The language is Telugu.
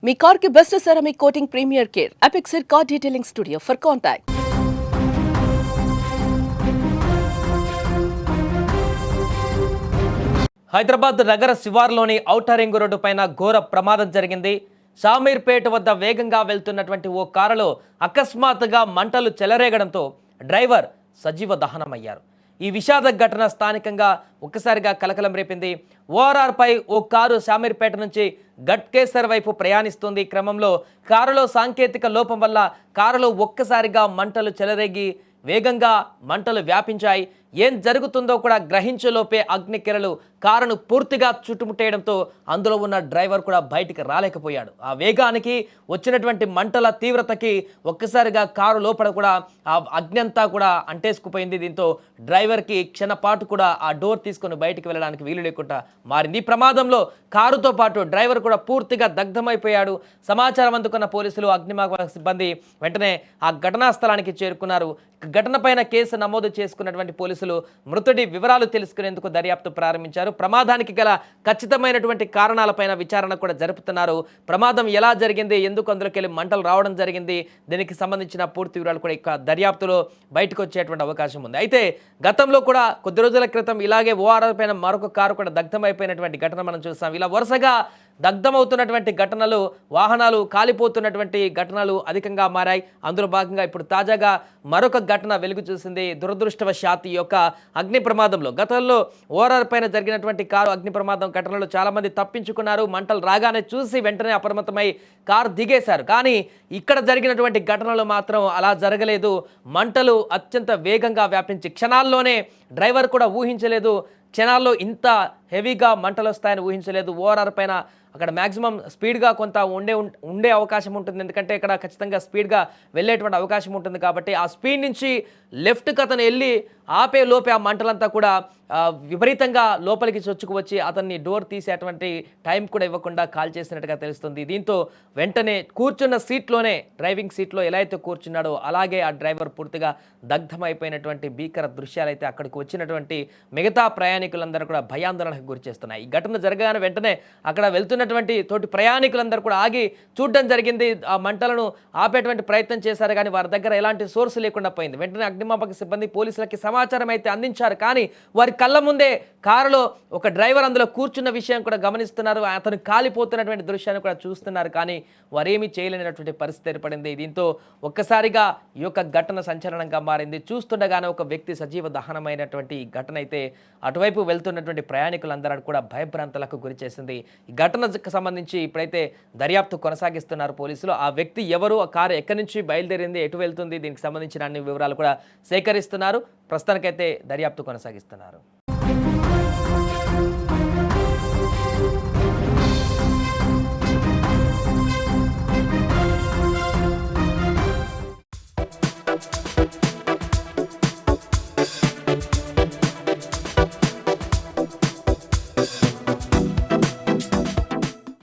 మీ కార్ కి best ceramic coating premier care Apexer car detailing studio for contact. Hyderabad నగర శివార్లోని ఔటర్ రింగ్ రోడ్డు పైన ఘోర ప్రమాదం జరిగింది. షామీర్పేట వద్ద వేగంగా వెళ్తున్నటువంటి ఓ కారులో అకస్మాత్తుగా మంటలు చెలరేగడంతో డ్రైవర్ సజీవ దహనమయ్యారు. ఈ విషాద ఘటన స్థానికంగా ఒక్కసారిగా కలకలం రేపింది. ఓఆర్ఆర్పై ఓ కారు షామీర్పేట నుంచి గట్కేసర్ వైపు ప్రయాణిస్తుంది. క్రమంలో కారులో సాంకేతిక లోపం వల్ల కారులో ఒక్కసారిగా మంటలు చెలరేగి వేగంగా మంటలు వ్యాపించాయి. ఏం జరుగుతుందో కూడా గ్రహించేలోపే అగ్నికిరలు కారును పూర్తిగా చుట్టుముట్టేయడంతో అందులో ఉన్న డ్రైవర్ కూడా బయటికి రాలేకపోయాడు. ఆ వేగానికి వచ్చినటువంటి మంటల తీవ్రతకి ఒక్కసారిగా కారు లోపల కూడా ఆ అగ్ని అంతా కూడా అంటేసుకుపోయింది. దీంతో డ్రైవర్కి క్షణపాటు కూడా ఆ డోర్ తీసుకొని బయటికి వెళ్ళడానికి వీలు లేకుండా మారింది. ఈ ప్రమాదంలో కారుతో పాటు డ్రైవర్ కూడా పూర్తిగా దగ్ధమైపోయాడు. సమాచారం అందుకున్న పోలీసులు, అగ్నిమాపక సిబ్బంది వెంటనే ఆ ఘటనా స్థలానికి చేరుకున్నారు. ఘటనపైన కేసు నమోదు చేసుకున్నటువంటి పోలీసులు మృతుడి వివరాలు తెలుసుకునేందుకు దర్యాప్తు ప్రారంభించారు. ప్రమాదానికి గల ఖచ్చితమైనటువంటి కారణాలపైన విచారణ కూడా జరుపుతున్నారు. ప్రమాదం ఎలా జరిగింది, ఎందుకు అందులోకి మంటలు రావడం జరిగింది, దీనికి సంబంధించిన పూర్తి వివరాలు కూడా ఇక దర్యాప్తులో బయటకు వచ్చేటువంటి అవకాశం ఉంది. అయితే గతంలో కూడా కొద్ది రోజుల క్రితం ఇలాగే ఓఆర్ఆర్ పైన మరొక కారు కూడా దగ్ధమైపోయినటువంటి ఘటన మనం చూస్తాం. ఇలా వరుసగా దగ్ధమవుతున్నటువంటి ఘటనలు, వాహనాలు కాలిపోతున్నటువంటి ఘటనలు అధికంగా మారాయి. అందులో భాగంగా ఇప్పుడు తాజాగా మరొక ఘటన వెలుగు చూసింది. దురదృష్టవశాత్తు ఈ యొక్క అగ్ని ప్రమాదంలో గతంలో ఓఆర్ఆర్ పైన జరిగినటువంటి కారు అగ్ని ప్రమాదం ఘటనలో చాలామంది తప్పించుకున్నారు. మంటలు రాగానే చూసి వెంటనే అప్రమత్తమై కారు దిగేశారు. కానీ ఇక్కడ జరిగినటువంటి ఘటనలో మాత్రం అలా జరగలేదు. మంటలు అత్యంత వేగంగా వ్యాపించి క్షణాల్లోనే డ్రైవర్ కూడా ఊహించలేదు. క్షణాల్లో ఇంత హెవీగా మంటలు వస్తాయని ఊహించలేదు. ఓఆర్ఆర్ పైన అక్కడ మ్యాక్సిమం స్పీడ్గా కొంత ఉండే అవకాశం ఉంటుంది. ఎందుకంటే ఇక్కడ ఖచ్చితంగా స్పీడ్గా వెళ్ళేటువంటి అవకాశం ఉంటుంది. కాబట్టి ఆ స్పీడ్ నుంచి లెఫ్ట్కి అతను వెళ్ళి ఆపే లోపే ఆ మంటలంతా కూడా విపరీతంగా లోపలికి చొచ్చుకు అతన్ని డోర్ తీసేటువంటి టైం కూడా ఇవ్వకుండా కాల్ చేసినట్టుగా తెలుస్తుంది. దీంతో వెంటనే కూర్చున్న సీట్లోనే, డ్రైవింగ్ సీట్లో ఎలా అయితే కూర్చున్నాడో అలాగే ఆ డ్రైవర్ పూర్తిగా దగ్ధమైపోయినటువంటి భీకర దృశ్యాలు అయితే అక్కడికి వచ్చినటువంటి మిగతా ప్రయాణికులందరూ కూడా భయాందోళనకు గురి చేస్తున్నాయి. ఈ ఘటన జరగగానే వెంటనే అక్కడ వెళ్తున్నటువంటి తోటి ప్రయాణికులందరూ కూడా ఆగి చూడడం జరిగింది. ఆ మంటలను ఆపేటువంటి ప్రయత్నం చేశారు, కానీ వారి దగ్గర ఎలాంటి సోర్స్ లేకుండా పోయింది. వెంటనే అగ్నిమాపక సిబ్బంది పోలీసులకి సమాచారం అయితే అందించారు. కానీ వారి కళ్ళ ముందే కారులో ఒక డ్రైవర్ అందులో కూర్చున్న విషయం కూడా గమనిస్తున్నారు. అతను కాలిపోతున్నటువంటి దృశ్యాన్ని కూడా చూస్తున్నారు. కానీ వారేమీ చేయలేనటువంటి పరిస్థితి ఏర్పడింది. దీంతో ఒక్కసారిగా ఈ యొక్క ఘటన సంచలనంగా మారింది. చూస్తుండగానే ఒక వ్యక్తి సజీవ దహనమైనటువంటి ఈ ఘటన అయితే అటువైపు వెళ్తున్నటువంటి ప్రయాణికులందరూ కూడా భయభ్రాంతులకు గురి చేసింది. ఈ ఘటనకు సంబంధించి ఇప్పుడైతే దర్యాప్తు కొనసాగిస్తున్నారు పోలీసులు. ఆ వ్యక్తి ఎవరు, ఆ కారు ఎక్కడి నుంచి బయలుదేరింది, ఎటు వెళ్తుంది, దీనికి సంబంధించిన అన్ని వివరాలు కూడా సేకరిస్తున్నారు. ప్రస్తుతానికైతే దర్యాప్తు కొనసాగిస్తున్నారు.